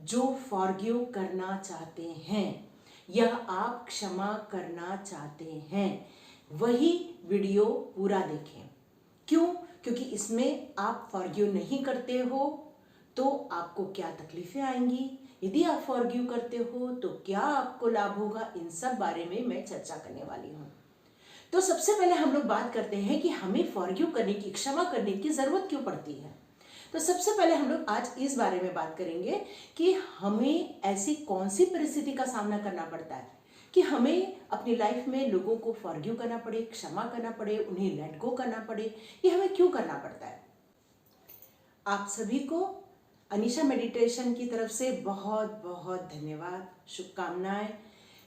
जो फॉरगिव करना चाहते हैं या आप क्षमा करना चाहते हैं वही वीडियो पूरा देखें। क्यों? क्योंकि इसमें आप फॉरगिव नहीं करते हो तो आपको क्या तकलीफें आएंगी, यदि आप फॉरगिव करते हो तो क्या आपको लाभ होगा, इन सब बारे में मैं चर्चा करने वाली हूँ। तो सबसे पहले हम लोग बात करते हैं कि हमें फॉरगिव करने की, क्षमा करने की जरूरत क्यों पड़ती है। तो सबसे पहले हम लोग आज इस बारे में बात करेंगे कि हमें ऐसी कौन सी परिस्थिति का सामना करना पड़ता है कि हमें अपनी लाइफ में लोगों को फॉरगिव करना पड़े, क्षमा करना पड़े, उन्हें लेट गो करना पड़े। ये हमें क्यों करना पड़ता है। आप सभी को अनीशा मेडिटेशन की तरफ से बहुत बहुत धन्यवाद, शुभकामनाएं।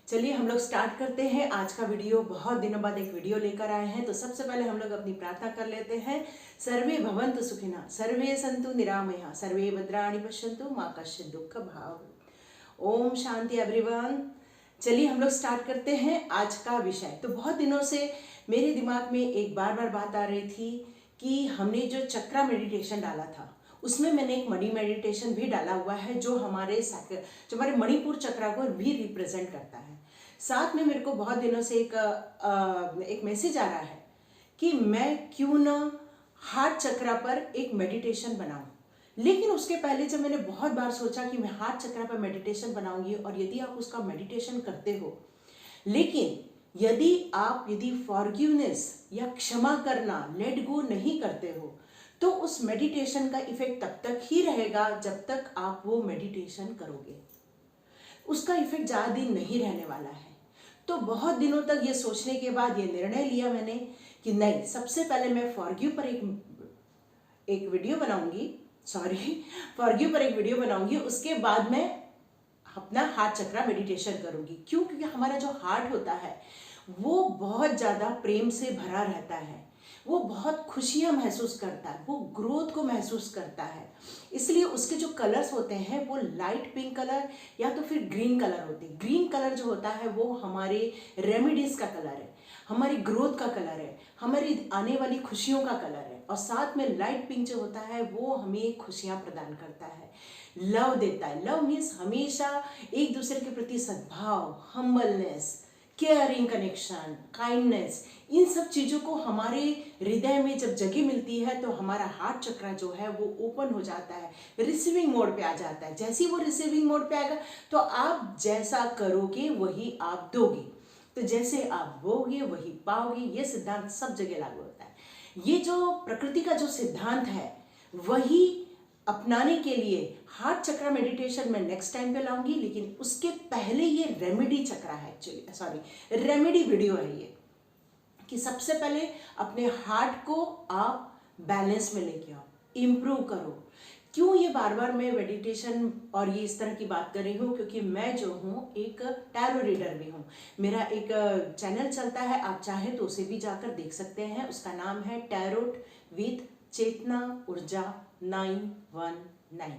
चलिए हम लोग स्टार्ट करते हैं आज का वीडियो। बहुत दिनों बाद एक वीडियो लेकर आए हैं। तो सबसे पहले हम लोग अपनी प्रार्थना कर लेते हैं। सर्वे भवन्तु सुखिनः, सर्वे सन्तु निरामयाः, सर्वे भद्राणि पश्यन्तु, मा कश्चित् दुःख भाग्। ओम शांति एवरीवन। चलिए हम लोग स्टार्ट करते हैं आज का विषय। तो बहुत दिनों से मेरे दिमाग में एक बार बार बात आ रही थी कि हमने जो चक्रा मेडिटेशन डाला था उसमें मैंने एक मणि मेडिटेशन भी डाला हुआ है जो हमारे मणिपुर चक्रा को भी रिप्रेजेंट करता है। साथ में मेरे को बहुत दिनों से एक मैसेज आ रहा है कि मैं क्यों ना हार्ट चक्रा पर एक मेडिटेशन बनाऊं। लेकिन उसके पहले जब मैंने बहुत बार सोचा कि मैं हार्ट चक्रा पर मेडिटेशन बनाऊंगी, और यदि आप उसका मेडिटेशन करते हो, लेकिन यदि फॉरगिवनेस या क्षमा करना, लेट गो नहीं करते हो, तो उस मेडिटेशन का इफेक्ट तब तक ही रहेगा जब तक आप वो मेडिटेशन करोगे। उसका इफेक्ट ज़्यादा दिन नहीं रहने वाला है। तो बहुत दिनों तक ये सोचने के बाद ये निर्णय लिया मैंने कि नहीं, सबसे पहले मैं फॉरगिव पर एक वीडियो बनाऊंगी, उसके बाद मैं अपना हार्ट चक्रा मेडिटेशन करूंगी। क्यों? क्योंकि हमारा जो हार्ट होता है वो बहुत ज़्यादा प्रेम से भरा रहता है, वो बहुत खुशियाँ महसूस करता है, वो ग्रोथ को महसूस करता है। इसलिए उसके जो कलर्स होते हैं वो लाइट पिंक कलर या तो फिर ग्रीन कलर होते हैं। ग्रीन कलर जो होता है वो हमारे रेमेडीज का कलर है, हमारी ग्रोथ का कलर है, हमारी आने वाली खुशियों का कलर है। और साथ में लाइट पिंक जो होता है वो हमें खुशियाँ प्रदान करता है, लव देता है। लव मीन्स हमेशा एक दूसरे के प्रति सद्भाव, हम्बलनेस, केयरिंग कनेक्शन, काइंडनेस, इन सब चीज़ों को हमारे हृदय में जब जगह मिलती है तो हमारा हार्ट चक्रा जो है वो ओपन हो जाता है, रिसीविंग मोड पे आ जाता है। जैसे ही वो रिसीविंग मोड पे आएगा तो आप जैसा करोगे वही आप दोगे, तो जैसे आप बोगे वही पाओगे। ये सिद्धांत सब जगह लागू होता है। ये जो प्रकृति का जो सिद्धांत है वही अपनाने के लिए हार्ट चक्रा मेडिटेशन मैं नेक्स्ट टाइम पे लाऊंगी। लेकिन उसके पहले ये रेमेडी चक्रा है, रेमेडी वीडियो है ये, कि सबसे पहले अपने हार्ट को आप बैलेंस में लेके आओ, इम्प्रूव करो। क्यों ये बार बार मैं मेडिटेशन और ये इस तरह की बात कर रही हूँ? क्योंकि मैं जो हूँ एक टैरो रीडर भी हूँ। मेरा एक चैनल चलता है, आप चाहें तो उसे भी जाकर देख सकते हैं। उसका नाम है टैरोट विथ चेतना ऊर्जा 919।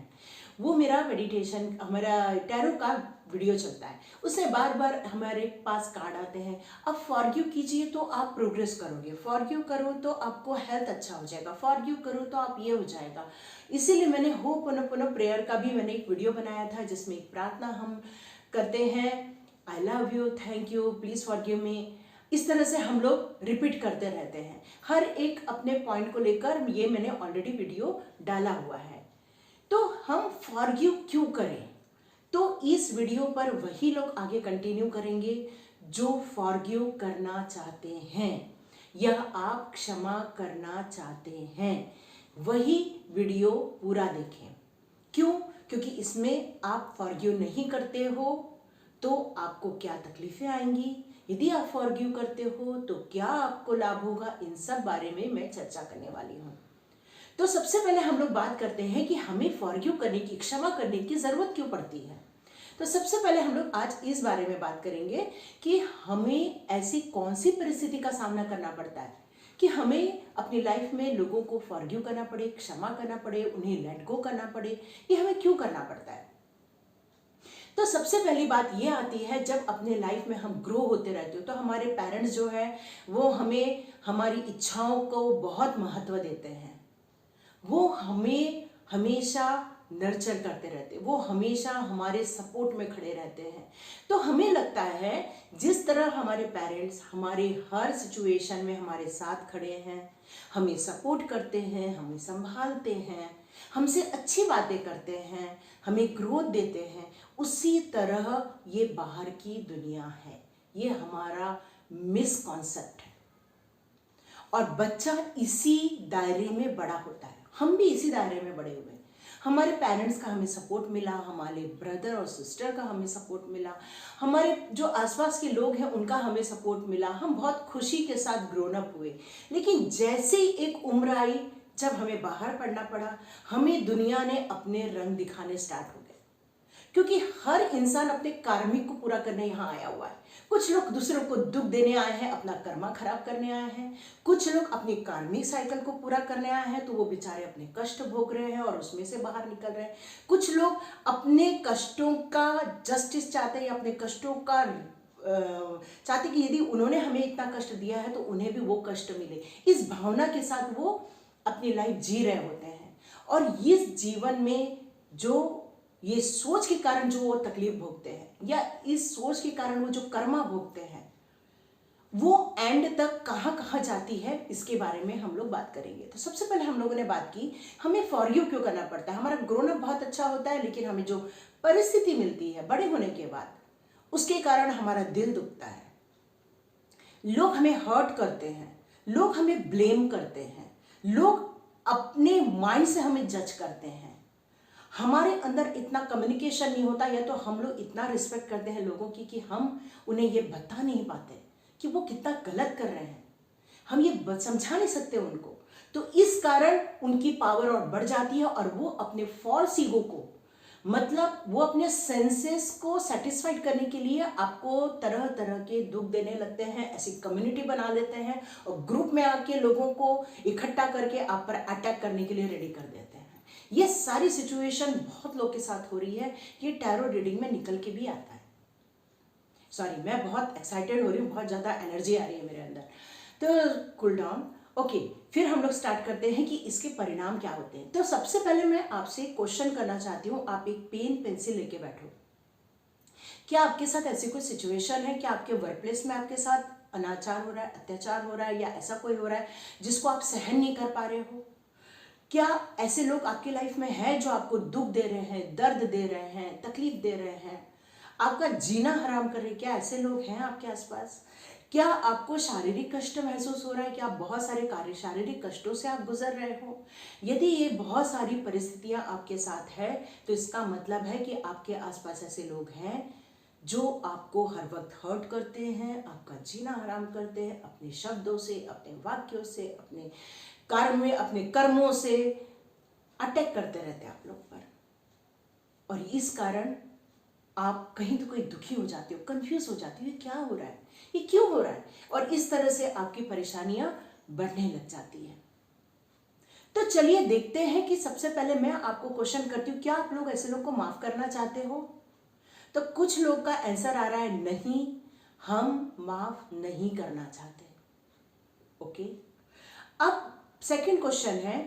वो मेरा मेडिटेशन, हमारा टैरो का वीडियो चलता है। उसमें बार बार हमारे पास कार्ड आते हैं, अब फॉरगिव कीजिए तो आप प्रोग्रेस करोगे, फॉरगिव करो तो आपको हेल्थ अच्छा हो जाएगा, फॉरगिव करो तो आप ये हो जाएगा। इसीलिए मैंने होपोनोपोनो प्रेयर का भी मैंने एक वीडियो बनाया था जिसमें एक प्रार्थना हम करते हैं, I love you, thank you, please forgive me. इस तरह से हम लोग रिपीट करते रहते हैं हर एक अपने पॉइंट को लेकर। ये मैंने ऑलरेडी वीडियो डाला हुआ है। तो हम फॉरगिव क्यों करें? तो इस वीडियो पर वही लोग आगे कंटिन्यू करेंगे जो फॉरगिव करना चाहते हैं या आप क्षमा करना चाहते हैं, वही वीडियो पूरा देखें। क्यों? क्योंकि इसमें आप फॉरगिव नहीं करते हो तो आपको क्या तकलीफें आएंगी, यदि आप फॉरगिव करते हो तो क्या आपको लाभ होगा, इन सब बारे में मैं चर्चा करने वाली हूँ। तो सबसे पहले हम लोग बात करते हैं कि हमें फॉरगिव करने की, क्षमा करने की जरूरत क्यों पड़ती है। तो सबसे पहले हम लोग आज इस बारे में बात करेंगे कि हमें ऐसी कौन सी परिस्थिति का सामना करना पड़ता है कि हमें अपनी लाइफ में लोगों को फॉरगिव करना पड़े, क्षमा करना पड़े, उन्हें लेट गो करना पड़े। ये हमें क्यों करना पड़ता है? तो सबसे पहली बात ये आती है, जब अपने लाइफ में हम ग्रो होते रहते हो तो हमारे पेरेंट्स जो है वो हमें हमारी इच्छाओं को बहुत महत्व देते हैं। वो हमें हमेशा नर्चर करते रहते हैं, वो हमेशा हमारे सपोर्ट में खड़े रहते हैं। तो हमें लगता है जिस तरह हमारे पेरेंट्स हमारे हर सिचुएशन में हमारे साथ खड़े हैं, हमें सपोर्ट करते हैं, हमें संभालते हैं, हमसे अच्छी बातें करते हैं, हमें ग्रोथ देते हैं, उसी तरह ये बाहर की दुनिया है। ये हमारा मिसकॉन्सेप्ट है और बच्चा इसी दायरे में बड़ा होता है। हम भी इसी दायरे में बड़े हुए। हमारे पेरेंट्स का हमें सपोर्ट मिला, हमारे ब्रदर और सिस्टर का हमें सपोर्ट मिला, हमारे जो आसपास के लोग हैं उनका हमें सपोर्ट मिला, हम बहुत खुशी के साथ ग्रोन अप हुए। लेकिन जैसे ही एक उम्र आई जब हमें बाहर पढ़ना पड़ा, हमें दुनिया ने अपने रंग दिखाने स्टार्ट हो गए, क्योंकि हर इंसान अपने कार्मिक को पूरा करने यहाँ आया हुआ है। कुछ लोग दूसरों को दुख देने आए हैं, अपना कर्मा खराब करने आए हैं, कुछ लोग अपनी कार्मिक साइकिल को पूरा करने आए हैं, तो वो बेचारे अपने कष्ट भोग रहे हैं और उसमें से बाहर निकल रहे हैं। कुछ लोग अपने कष्टों का जस्टिस चाहते हैं, अपने कष्टों का चाहते कि यदि उन्होंने हमें इतना कष्ट दिया है तो उन्हें भी वो कष्ट मिले। इस भावना के साथ वो अपनी लाइफ जी रहे होते हैं और इस जीवन में जो ये सोच के कारण जो वो तकलीफ भोगते हैं या इस सोच के कारण वो जो कर्मा भोगते हैं, वो एंड तक कहाँ कहाँ जाती है, इसके बारे में हम लोग बात करेंगे। तो सबसे पहले हम लोगों ने बात की हमें फॉरगिव क्यों करना पड़ता है। हमारा ग्रोन अप बहुत अच्छा होता है, लेकिन हमें जो परिस्थिति मिलती है बड़े होने के बाद, उसके कारण हमारा दिल दुखता है, लोग हमें हर्ट करते हैं, लोग हमें ब्लेम करते हैं, लोग अपने माइंड से हमें जज करते हैं, हमारे अंदर इतना कम्युनिकेशन नहीं होता, या तो हम लोग इतना रिस्पेक्ट करते हैं लोगों की कि हम उन्हें ये बता नहीं पाते कि वो कितना गलत कर रहे हैं, हम ये समझा नहीं सकते उनको। तो इस कारण उनकी पावर और बढ़ जाती है और वो अपने फॉल्स ईगो को, मतलब वो अपने सेंसेस को सेटिस्फाइड करने के लिए आपको तरह तरह के दुख देने लगते हैं, ऐसी कम्युनिटी बना लेते हैं और ग्रुप में आके लोगों को इकट्ठा करके आप पर अटैक करने के लिए रेडी कर देते हैं। ये सारी सिचुएशन बहुत लोग के साथ हो रही है, ये टैरो रीडिंग में निकल के भी आता है। सॉरी, मैं बहुत एक्साइटेड हो रही हूँ, बहुत ज़्यादा एनर्जी आ रही है मेरे अंदर, तो कूल डाउन। ओके, फिर हम लोग स्टार्ट करते हैं कि इसके परिणाम क्या होते हैं। तो सबसे पहले मैं आपसे क्वेश्चन करना चाहती हूँ, आप एक पेन पेंसिल लेके बैठो। क्या आपके साथ ऐसी कोई सिचुएशन है, क्या आपके वर्क प्लेस में आपके साथ अनाचार हो रहा है, अत्याचार हो रहा है, या ऐसा कोई हो रहा है जिसको आप सहन नहीं कर पा रहे हो? क्या ऐसे लोग आपकी लाइफ में हैं जो आपको दुख दे रहे हैं, दर्द दे रहे हैं, तकलीफ दे रहे हैं, आपका जीना हराम कर रहे हैं? क्या ऐसे लोग हैं आपके आसपास? क्या आपको शारीरिक कष्ट महसूस हो रहा है कि आप बहुत सारे शारीरिक कष्टों से आप गुजर रहे हो? यदि ये बहुत सारी परिस्थितियां आपके साथ है तो इसका मतलब है कि आपके आसपास ऐसे लोग हैं जो आपको हर वक्त हर्ट करते हैं, आपका जीना हराम करते हैं, अपने शब्दों से, अपने वाक्यों से, अपने कर्म में, अपने कर्मों से अटैक करते रहते हैं आप लोग पर। और इस कारण आप कहीं तो कहीं दुखी हो जाते हो, कंफ्यूज हो जाती हो, ये क्या हो रहा है, ये क्यों हो रहा है, और इस तरह से आपकी परेशानियां बढ़ने लग जाती है। तो चलिए देखते हैं कि सबसे पहले मैं आपको क्वेश्चन करती हूँ, क्या आप लोग ऐसे लोग को माफ करना चाहते हो? तो कुछ लोग का आंसर आ रहा है नहीं, हम माफ नहीं करना चाहते। ओके, अब सेकंड क्वेश्चन है,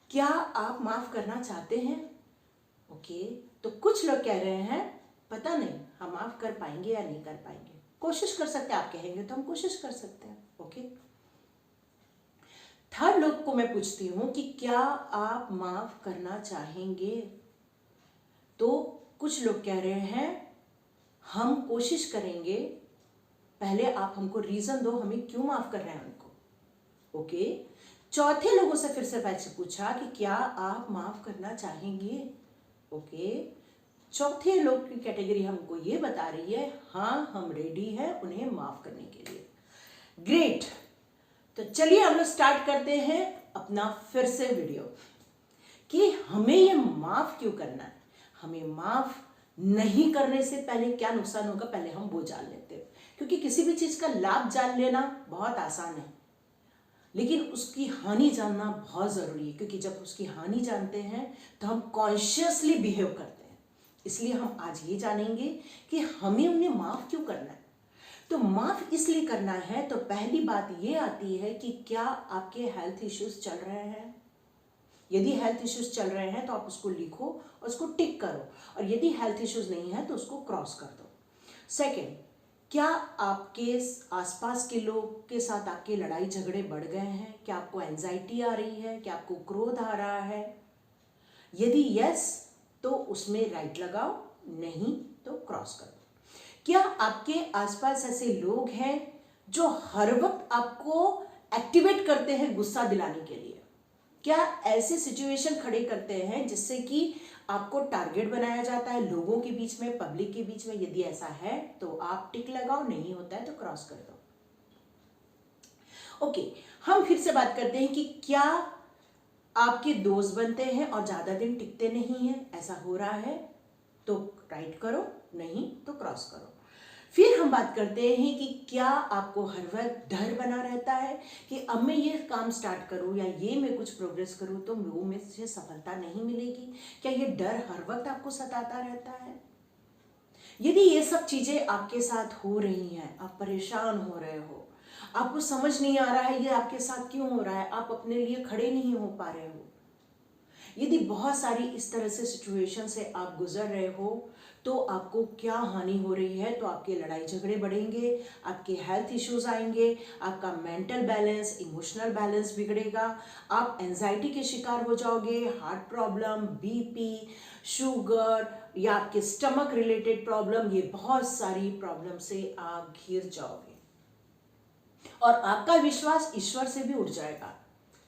क्या आप माफ करना चाहते हैं? ओके, तो कुछ लोग कह रहे हैं पता नहीं हम माफ कर पाएंगे या नहीं कर पाएंगे, कोशिश कर सकते हैं। आप कहेंगे तो हम कोशिश कर सकते हैं। ओके, थर्ड लोग को मैं पूछती हूं कि क्या आप माफ करना चाहेंगे? तो कुछ लोग कह रहे हैं हम कोशिश करेंगे, पहले आप हमको रीजन दो हमें क्यों माफ कर रहे हैं उनको। ओके, चौथे लोगों से फिर से पैसे पूछा कि क्या आप माफ करना चाहेंगे। ओके, चौथे लोग की कैटेगरी हमको ये बता रही है हाँ हम रेडी हैं उन्हें माफ करने के लिए। ग्रेट, तो चलिए हम लोग स्टार्ट करते हैं अपना फिर से वीडियो कि हमें ये माफ क्यों करना है। हमें माफ नहीं करने से पहले क्या नुकसान होगा पहले हम वो जान लेते हैं, क्योंकि किसी भी चीज का लाभ जान लेना बहुत आसान है, लेकिन उसकी हानि जानना बहुत जरूरी है, क्योंकि जब उसकी हानि जानते हैं तो हम कॉन्शियसली बिहेव करते हैं। इसलिए हम आज ये जानेंगे कि हमें उन्हें माफ क्यों करना है। तो माफ इसलिए करना है तो पहली बात ये आती है कि क्या आपके हेल्थ इश्यूज चल रहे हैं, यदि हेल्थ इश्यूज चल रहे हैं तो आप उसको लिखो और उसको टिक करो, और यदि हेल्थ इश्यूज नहीं है तो उसको क्रॉस कर दो। सेकेंड, क्या आपके आसपास के लोग के साथ आपके लड़ाई झगड़े बढ़ गए हैं? क्या आपको एंजाइटी आ रही है? क्या आपको क्रोध आ रहा है? यदि यस तो उसमें राइट लगाओ, नहीं तो क्रॉस कर दो। क्या आपके आसपास ऐसे लोग हैं जो हर वक्त आपको एक्टिवेट करते हैं गुस्सा दिलाने के लिए? क्या ऐसे सिचुएशन खड़े करते हैं जिससे कि आपको टारगेट बनाया जाता है लोगों के बीच में, पब्लिक के बीच में? यदि ऐसा है तो आप टिक लगाओ, नहीं होता है तो क्रॉस कर दो। ओके, हम फिर से बात करते हैं कि क्या आपके दोस्त बनते हैं और ज्यादा दिन टिकते नहीं हैं? ऐसा हो रहा है तो राइट करो, नहीं तो क्रॉस करो। फिर हम बात करते हैं कि क्या आपको हर वक्त डर बना रहता है कि अब मैं ये काम स्टार्ट करूं या ये मैं कुछ प्रोग्रेस करूं तो वो मुझे सफलता नहीं मिलेगी? क्या ये डर हर वक्त आपको सताता रहता है? यदि ये सब चीजें आपके साथ हो रही हैं, आप परेशान हो रहे हो, आपको समझ नहीं आ रहा है ये आपके साथ क्यों हो रहा है, आप अपने लिए खड़े नहीं हो पा रहे हो, यदि बहुत सारी इस तरह से सिचुएशन से आप गुजर रहे हो, तो आपको क्या हानि हो रही है? तो आपके लड़ाई झगड़े बढ़ेंगे, आपके हेल्थ इश्यूज आएंगे, आपका मेंटल बैलेंस, इमोशनल बैलेंस बिगड़ेगा, आप एंजाइटी के शिकार हो जाओगे, हार्ट प्रॉब्लम, बीपी, शुगर या आपके स्टमक रिलेटेड प्रॉब्लम, ये बहुत सारी प्रॉब्लम से आप घिर जाओगे और आपका विश्वास ईश्वर से भी उठ जाएगा।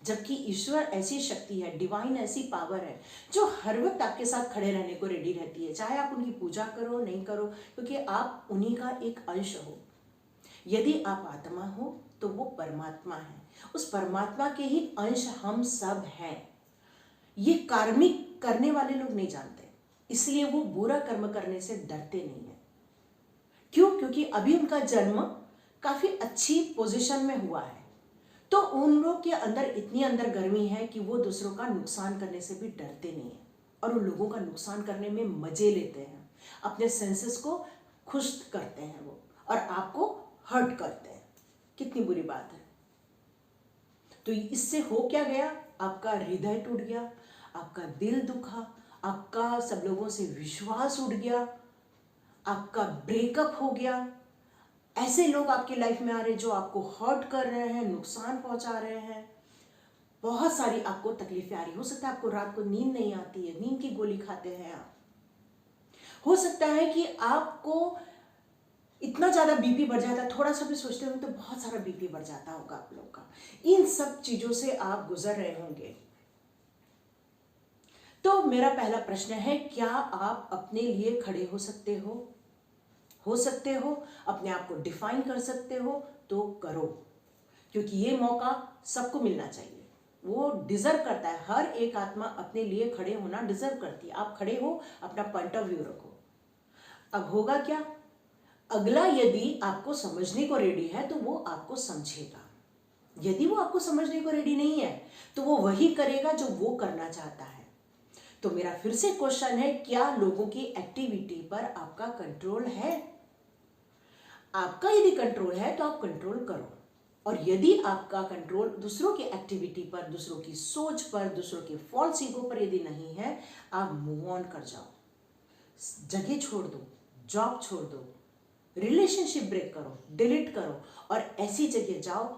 जबकि ईश्वर ऐसी शक्ति है, डिवाइन ऐसी पावर है जो हर वक्त आपके साथ खड़े रहने को रेडी रहती है, चाहे आप उनकी पूजा करो नहीं करो, क्योंकि आप उन्हीं का एक अंश हो। यदि आप आत्मा हो तो वो परमात्मा है, उस परमात्मा के ही अंश हम सब हैं। ये कार्मिक करने वाले लोग नहीं जानते, इसलिए वो बुरा कर्म करने से डरते नहीं है। क्यों? क्योंकि अभी उनका जन्म काफी अच्छी पोजीशन में हुआ है, तो उन लोग के अंदर इतनी अंदर गर्मी है कि वो दूसरों का नुकसान करने से भी डरते नहीं है और उन लोगों का नुकसान करने में मजे लेते हैं, अपने सेंसेस को खुश करते हैं वो, और आपको हर्ट करते हैं। कितनी बुरी बात है। तो इससे हो क्या गया? आपका हृदय टूट गया, आपका दिल दुखा, आपका सब लोगों से विश्वास उठ गया, आपका ब्रेकअप हो गया। ऐसे लोग आपकी लाइफ में आ रहे हैं जो आपको हर्ट कर रहे हैं, नुकसान पहुंचा रहे हैं, बहुत सारी आपको तकलीफें आ रही। हो सकता है आपको रात को नींद नहीं आती है, नींद की गोली खाते हैं आप। हो सकता है कि आपको इतना ज्यादा बीपी बढ़ जाता है, थोड़ा सा भी सोचते हो तो बहुत सारा बीपी बढ़ जाता होगा आप लोग का। इन सब चीजों से आप गुजर रहे होंगे। तो मेरा पहला प्रश्न है, क्या आप अपने लिए खड़े हो सकते हो? हो सकते हो, अपने आप को डिफाइन कर सकते हो तो करो, क्योंकि ये मौका सबको मिलना चाहिए, वो डिजर्व करता है। हर एक आत्मा अपने लिए खड़े होना डिजर्व करती है। आप खड़े हो, अपना पॉइंट ऑफ व्यू रखो। अब होगा क्या? अगला यदि आपको समझने को रेडी है तो वो आपको समझेगा, यदि वो आपको समझने को रेडी नहीं है तो वो वही करेगा जो वो करना चाहता है। तो मेरा फिर से क्वेश्चन है, क्या लोगों की एक्टिविटी पर आपका कंट्रोल है? आपका यदि कंट्रोल है तो आप कंट्रोल करो, और यदि आपका कंट्रोल दूसरों की एक्टिविटी पर, दूसरों की सोच पर, दूसरों के फॉल्स ईगो पर यदि नहीं है, आप मूव ऑन कर जाओ, जगह छोड़ दो, जॉब छोड़ दो, रिलेशनशिप ब्रेक करो, डिलीट करो, और ऐसी जगह जाओ,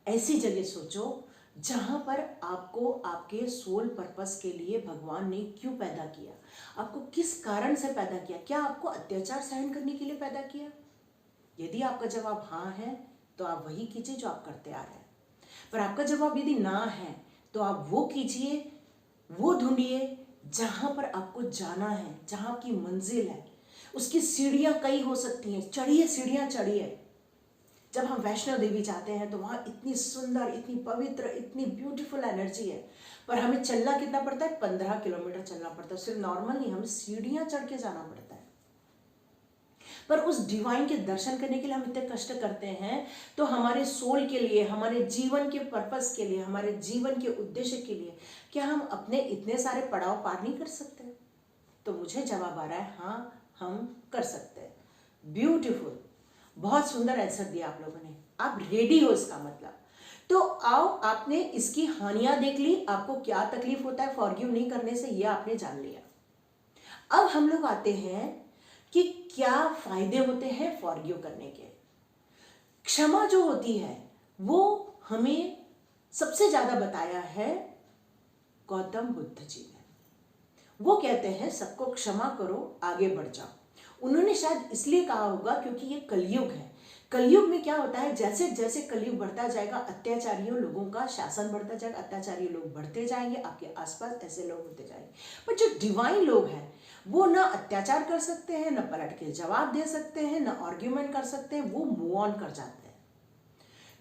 ऐसी जगह सोचो जहां पर आपको आपके सोल पर्पस के लिए भगवान ने क्यों पैदा किया, आपको किस कारण से पैदा किया। क्या आपको अत्याचार सहन करने के लिए पैदा किया? यदि आपका जवाब हाँ है तो आप वही कीजिए जो आप करते आ रहे हैं, पर आपका जवाब यदि ना है तो आप वो कीजिए, वो ढूंढिए जहां पर आपको जाना है, जहां आपकी मंजिल है। उसकी सीढ़ियां कई हो सकती हैं, चढ़िए, सीढ़ियां चढ़िए। जब हम वैष्णो देवी जाते हैं तो वहाँ इतनी सुंदर, इतनी पवित्र, इतनी ब्यूटीफुल एनर्जी है, पर हमें चलना कितना पड़ता है? 15 किलोमीटर चलना पड़ता है। सिर्फ नॉर्मल नहीं, हमें सीढ़ियाँ चढ़ के जाना पड़ता है। पर उस डिवाइन के दर्शन करने के लिए हम इतने कष्ट करते हैं, तो हमारे सोल के लिए, हमारे जीवन के पर्पस के लिए, हमारे जीवन के उद्देश्य के लिए क्या हम अपने इतने सारे पड़ाव पार नहीं कर सकते? तो मुझे जवाब आ रहा है, हाँ हम कर सकते हैं। ब्यूटीफुल, बहुत सुंदर आंसर दिया आप लोगों ने। आप रेडी हो, इसका मतलब। तो आओ, आपने इसकी हानियां देख ली, आपको क्या तकलीफ होता है फॉरगिव नहीं करने से, ये आपने जान लिया। अब हम लोग आते हैं कि क्या फायदे होते हैं फॉरगिव करने के। क्षमा जो होती है वो हमें सबसे ज्यादा बताया है गौतम बुद्ध जी ने। वो कहते हैं सबको क्षमा करो, आगे बढ़ जाओ। उन्होंने शायद इसलिए कहा होगा क्योंकि ये कलयुग है। कलयुग में क्या होता है, जैसे जैसे कलयुग बढ़ता जाएगा, अत्याचारियों लोगों का शासन बढ़ता जाएगा, अत्याचारी लोग बढ़ते जाएंगे, आपके आसपास ऐसे लोग होते जाएंगे। पर जो डिवाइन लोग हैं वो ना अत्याचार कर सकते हैं, ना पलट के जवाब दे सकते हैं, ना आर्ग्यूमेंट कर सकते हैं, वो मूव ऑन कर जाते हैं।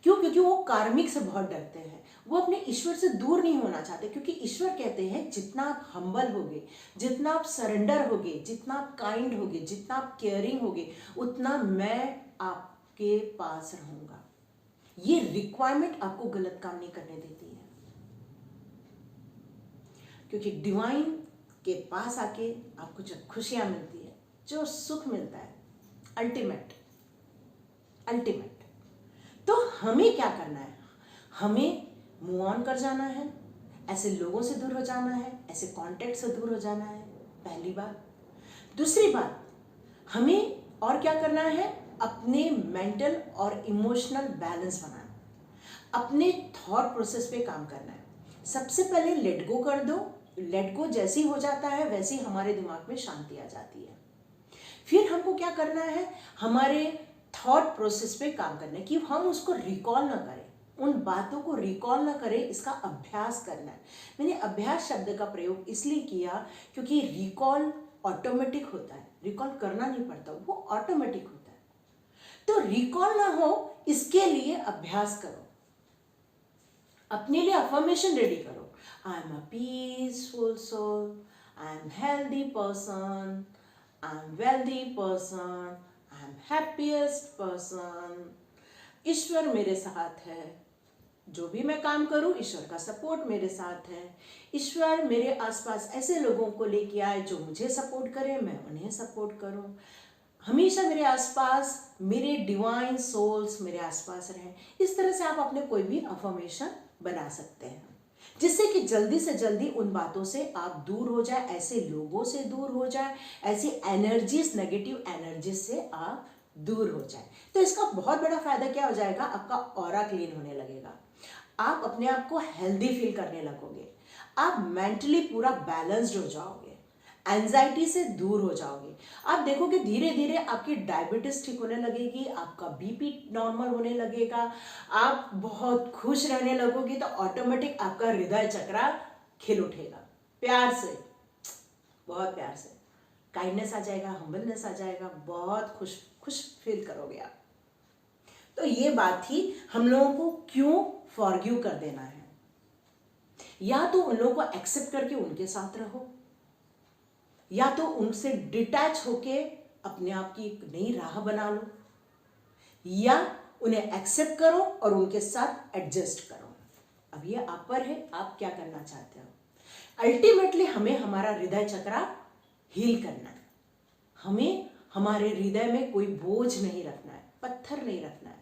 क्यों? क्योंकि वो कार्मिक से बहुत डरते हैं, वो अपने ईश्वर से दूर नहीं होना चाहते। क्योंकि ईश्वर कहते हैं जितना आप हम्बल होगे, जितना आप सरेंडर होगे, जितना आप काइंड होगे, जितना आप केयरिंग होगे, उतना मैं आपके पास रहूंगा। ये रिक्वायरमेंट आपको गलत काम नहीं करने देती है, क्योंकि डिवाइन के पास आके आपको जो खुशियां मिलती है, जो सुख मिलता है, अल्टीमेट। तो हमें क्या करना है? हमें मूव ऑन कर जाना है, ऐसे लोगों से दूर हो जाना है, ऐसे कॉन्टेक्ट से दूर हो जाना है, पहली बात। दूसरी बात, हमें और क्या करना है? अपने मेंटल और इमोशनल बैलेंस बनाना, अपने थॉट प्रोसेस पे काम करना है। सबसे पहले लेट गो कर दो। लेट गो जैसे ही हो जाता है वैसे ही हमारे दिमाग में शांति आ जाती है। फिर हमको क्या करना है? हमारे थॉट प्रोसेस पे काम करना है कि हम उसको रिकॉल ना करें, उन बातों को रिकॉल ना करें, इसका अभ्यास करना है। मैंने अभ्यास शब्द का प्रयोग इसलिए किया क्योंकि रिकॉल ऑटोमेटिक होता है, रिकॉल करना नहीं पड़ता, वो ऑटोमेटिक होता है। तो रिकॉल ना हो इसके लिए अभ्यास करो, अपने लिए अफर्मेशन रेडी करो। I am a peaceful soul, I am healthy person, I am wealthy person, I am happiest person. ईश्वर मेरे साथ है, जो भी मैं काम करूं ईश्वर का सपोर्ट मेरे साथ है। ईश्वर मेरे आसपास ऐसे लोगों को लेके आए जो मुझे सपोर्ट करें, मैं उन्हें सपोर्ट करूं। हमेशा मेरे आसपास मेरे डिवाइन सोल्स मेरे आसपास रहें। इस तरह से आप अपने कोई भी अफर्मेशन बना सकते हैं, जिससे कि जल्दी से जल्दी उन बातों से आप दूर हो जाए, ऐसे लोगों से दूर हो जाए, ऐसी एनर्जीज, नेगेटिव एनर्जीज से आप दूर हो जाए। तो इसका बहुत बड़ा फायदा क्या हो जाएगा? आपका ऑरा क्लीन होने लगेगा, आप अपने आप को हेल्दी फील करने लगोगे, आप मेंटली पूरा बैलेंस्ड हो जाओगे, एंजाइटी से दूर हो जाओगे। आप देखोगे धीरे धीरे आपकी डायबिटीज ठीक होने लगेगी, आपका बीपी नॉर्मल होने लगेगा, आप बहुत खुश रहने लगोगे, तो ऑटोमेटिक आपका हृदय चक्र खिल उठेगा, प्यार से, बहुत प्यार से, काइंडनेस आ जाएगा, हम्बलनेस आ जाएगा, बहुत खुश खुश फील करोगे आप। तो ये बात थी हम लोगों को क्यों फॉरगिव कर देना है। या तो उन लोगों को एक्सेप्ट करके उनके साथ रहो, या तो उनसे डिटैच होके अपने आप की एक नई राह बना लो, या उन्हें एक्सेप्ट करो और उनके साथ एडजस्ट करो। अब ये आप पर है, आप क्या करना चाहते हो। अल्टीमेटली हमें हमारा हृदय चक्र हील करना है, हमें हमारे हृदय में कोई बोझ नहीं रखना है, पत्थर नहीं रखना है,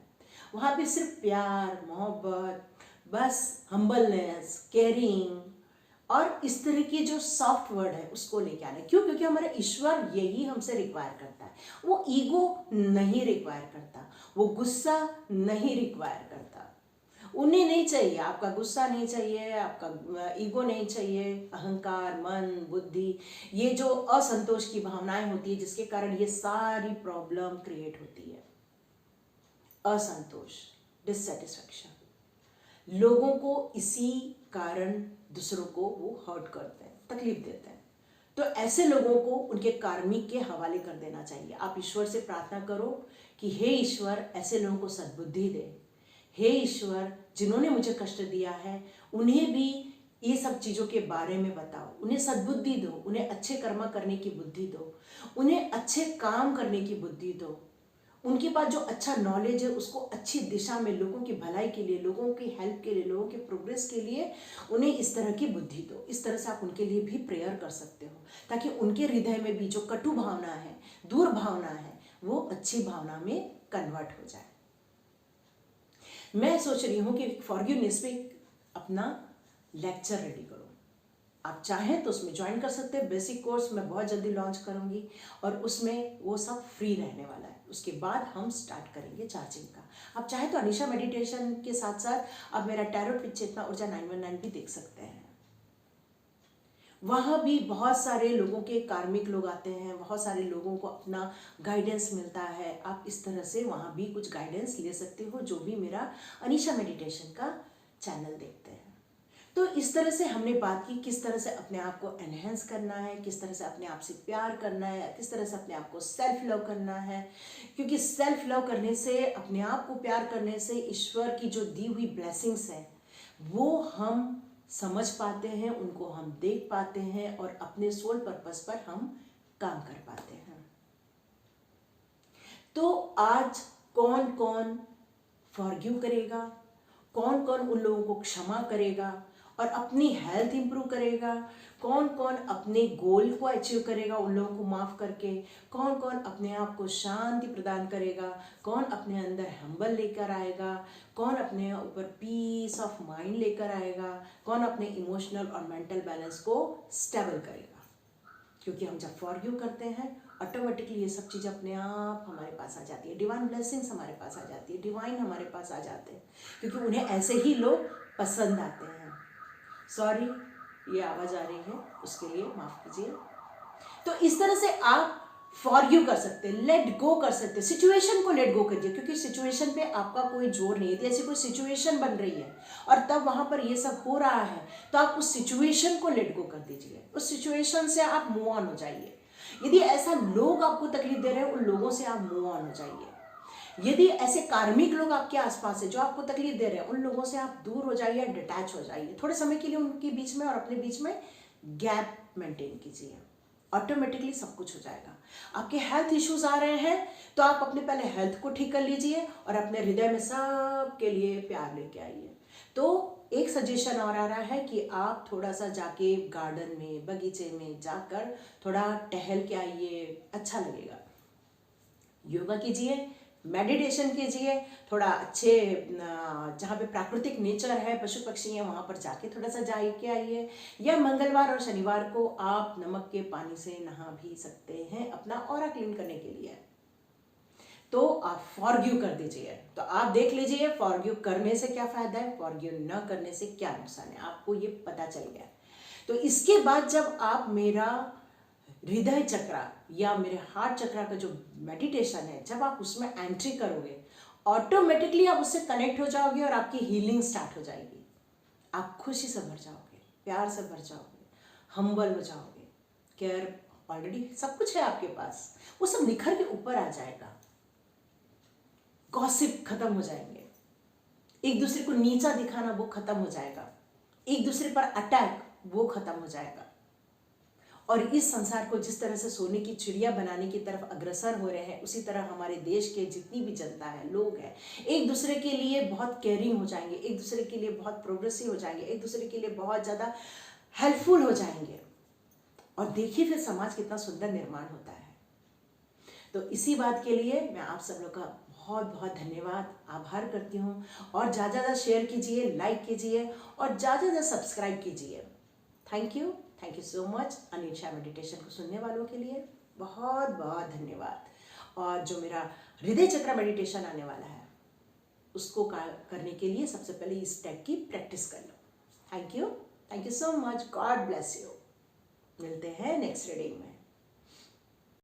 वहां पे सिर्फ प्यार, मोहब्बत, बस हम्बलनेस, केयरिंग और इस तरह की जो सॉफ्ट वर्ड है उसको लेके आना है। क्यों? क्योंकि हमारा ईश्वर यही हमसे रिक्वायर करता है। वो ईगो नहीं रिक्वायर करता, वो गुस्सा नहीं रिक्वायर करता, उन्हें नहीं चाहिए, आपका गुस्सा नहीं चाहिए, आपका ईगो नहीं चाहिए, अहंकार, मन, बुद्धि, ये जो असंतोष की भावनाएं होती है जिसके कारण ये सारी प्रॉब्लम क्रिएट होती है। असंतोष, डिससेटिस्फैक्शन, लोगों को इसी कारण दूसरों को वो हर्ट करते हैं, तकलीफ देते हैं। तो ऐसे लोगों को उनके कार्मिक के हवाले कर देना चाहिए। आप ईश्वर से प्रार्थना करो कि हे ईश्वर, ऐसे लोगों को सद्बुद्धि दे। हे ईश्वर, जिन्होंने मुझे कष्ट दिया है उन्हें भी ये सब चीज़ों के बारे में बताओ, उन्हें सद्बुद्धि दो, उन्हें अच्छे कर्म करने की बुद्धि दो, उन्हें अच्छे काम करने की बुद्धि दो, उनके पास जो अच्छा नॉलेज है उसको अच्छी दिशा में, लोगों की भलाई के लिए, लोगों की हेल्प के लिए, लोगों के प्रोग्रेस के लिए उन्हें इस तरह की बुद्धि दो। इस तरह से आप उनके लिए भी प्रेयर कर सकते हो, ताकि उनके हृदय में भी जो कटु भावना है, दूर भावना है, वो अच्छी भावना में कन्वर्ट हो जाए। मैं सोच रही हूँ कि फॉरगिवनेस पे अपना लेक्चर रेडी करूँ। आप चाहें तो उसमें ज्वाइन कर सकते हैं। बेसिक कोर्स मैं बहुत जल्दी लॉन्च करूँगी और उसमें वो सब फ्री रहने वाला है। उसके बाद हम स्टार्ट करेंगे चार्जिंग का। आप चाहें तो अनीशा मेडिटेशन के साथ साथ आप मेरा टैरोट विद चेतना ऊर्जा 919 भी देख सकते हैं। वहाँ भी बहुत सारे लोगों के कार्मिक लोग आते हैं, बहुत सारे लोगों को अपना गाइडेंस मिलता है। आप इस तरह से वहाँ भी कुछ गाइडेंस ले सकते हो, जो भी मेरा अनीशा मेडिटेशन का चैनल देखते हैं। तो इस तरह से हमने बात की किस तरह से अपने आप को एनहेंस करना है, किस तरह से अपने आप से प्यार करना है, किस तरह से अपने आप को सेल्फ लव करना है। क्योंकि सेल्फ लव करने से, अपने आप को प्यार करने से ईश्वर की जो दी हुई ब्लेसिंग्स हैं वो हम समझ पाते हैं, उनको हम देख पाते हैं और अपने सोल पर्पस पर हम काम कर पाते हैं। तो आज कौन कौन फॉरगिव करेगा, कौन कौन उन लोगों को क्षमा करेगा और अपनी हेल्थ इंप्रूव करेगा, कौन कौन अपने गोल को अचीव करेगा उन लोगों को माफ़ करके, कौन कौन अपने आप को शांति प्रदान करेगा, कौन अपने अंदर हम्बल लेकर आएगा, कौन अपने ऊपर पीस ऑफ माइंड लेकर आएगा, कौन अपने इमोशनल और मेंटल बैलेंस को स्टेबल करेगा। क्योंकि हम जब फॉरगिव करते हैं ऑटोमेटिकली ये सब चीज़ अपने आप हमारे पास आ जाती है। डिवाइन ब्लेसिंग्स हमारे पास आ जाती है, डिवाइन हमारे पास आ जाते हैं, क्योंकि उन्हें ऐसे ही लोग पसंद आते हैं। सॉरी, ये आवाज़ आ रही है, उसके लिए माफ़ कीजिए। तो इस तरह से आप फॉरगिव कर सकते हैं, लेट गो कर सकते हैं, सिचुएशन को लेट गो करिए, क्योंकि सिचुएशन पे आपका कोई जोर नहीं है। ऐसी कोई सिचुएशन बन रही है और तब वहाँ पर ये सब हो रहा है, तो आप उस सिचुएशन को लेट गो कर दीजिए, उस सिचुएशन से आप मूव ऑन हो जाइए। यदि ऐसा लोग आपको तकलीफ दे रहे हैं, उन लोगों से आप मूव ऑन हो जाइए। यदि ऐसे कार्मिक लोग आपके आसपास है जो आपको तकलीफ दे रहे हैं, उन लोगों से आप दूर हो जाइए, डिटैच हो जाइए थोड़े समय के लिए उनके बीच में, और अपने बीच में गैप मेंटेन कीजिए। ऑटोमेटिकली सब कुछ हो जाएगा। आपके हेल्थ इश्यूज आ रहे हैं तो आप अपने पहले हेल्थ को ठीक कर लीजिए और अपने हृदय में सबके लिए प्यार लेके आइए। तो एक सजेशन और आ रहा है कि आप थोड़ा सा जाके गार्डन में, बगीचे में जाकर थोड़ा टहल के आइए, अच्छा लगेगा। योगा कीजिए, मेडिटेशन कीजिए, थोड़ा अच्छे जहाँ पे प्राकृतिक नेचर है, पशु पक्षी हैं, वहाँ पर जाके थोड़ा सा जाके आइए। या मंगलवार और शनिवार को आप नमक के पानी से नहा भी सकते हैं अपना ऑरा क्लीन करने के लिए। तो आप फॉरगिव कर दीजिए। तो आप देख लीजिए फॉरगिव करने से क्या फायदा है, फॉरगिव न करने से क्या नुकसान है, आपको ये पता चल गया। तो इसके बाद जब आप मेरा हृदय चक्रा या मेरे हार्ट चक्रा का जो मेडिटेशन है, जब आप उसमें एंट्री करोगे, ऑटोमेटिकली आप उससे कनेक्ट हो जाओगे और आपकी हीलिंग स्टार्ट हो जाएगी। आप खुशी से भर जाओगे, प्यार से भर जाओगे, हम्बल हो जाओगे। केयर ऑलरेडी सब कुछ है आपके पास, वो सब निखर के ऊपर आ जाएगा। गॉसिप खत्म हो जाएंगे, एक दूसरे को नीचा दिखाना वो खत्म हो जाएगा, एक दूसरे पर अटैक वो खत्म हो जाएगा। और इस संसार को जिस तरह से सोने की चिड़िया बनाने की तरफ अग्रसर हो रहे हैं, उसी तरह हमारे देश के जितनी भी जनता है, लोग हैं, एक दूसरे के लिए बहुत केयरिंग हो जाएंगे, एक दूसरे के लिए बहुत प्रोग्रेसिव हो जाएंगे, एक दूसरे के लिए बहुत ज़्यादा हेल्पफुल हो जाएंगे। और देखिए फिर समाज कितना सुंदर निर्माण होता है। तो इसी बात के लिए मैं आप सब लोग का बहुत बहुत धन्यवाद, आभार करती हूँ। और ज़्यादा ज़्यादा शेयर कीजिए, लाइक कीजिए और ज़्यादा ज़्यादा सब्सक्राइब कीजिए। Thank you so much. Anisha meditation को सुनने वालों के लिए बहुत बहुत धन्यवाद। और जो मेरा हृदय चक्र मेडिटेशन आने वाला है, उसको करने के लिए सबसे पहले इस स्टेप की प्रैक्टिस कर लो। Thank you so much. God bless you. मिलते हैं नेक्स्ट रीडिंग में।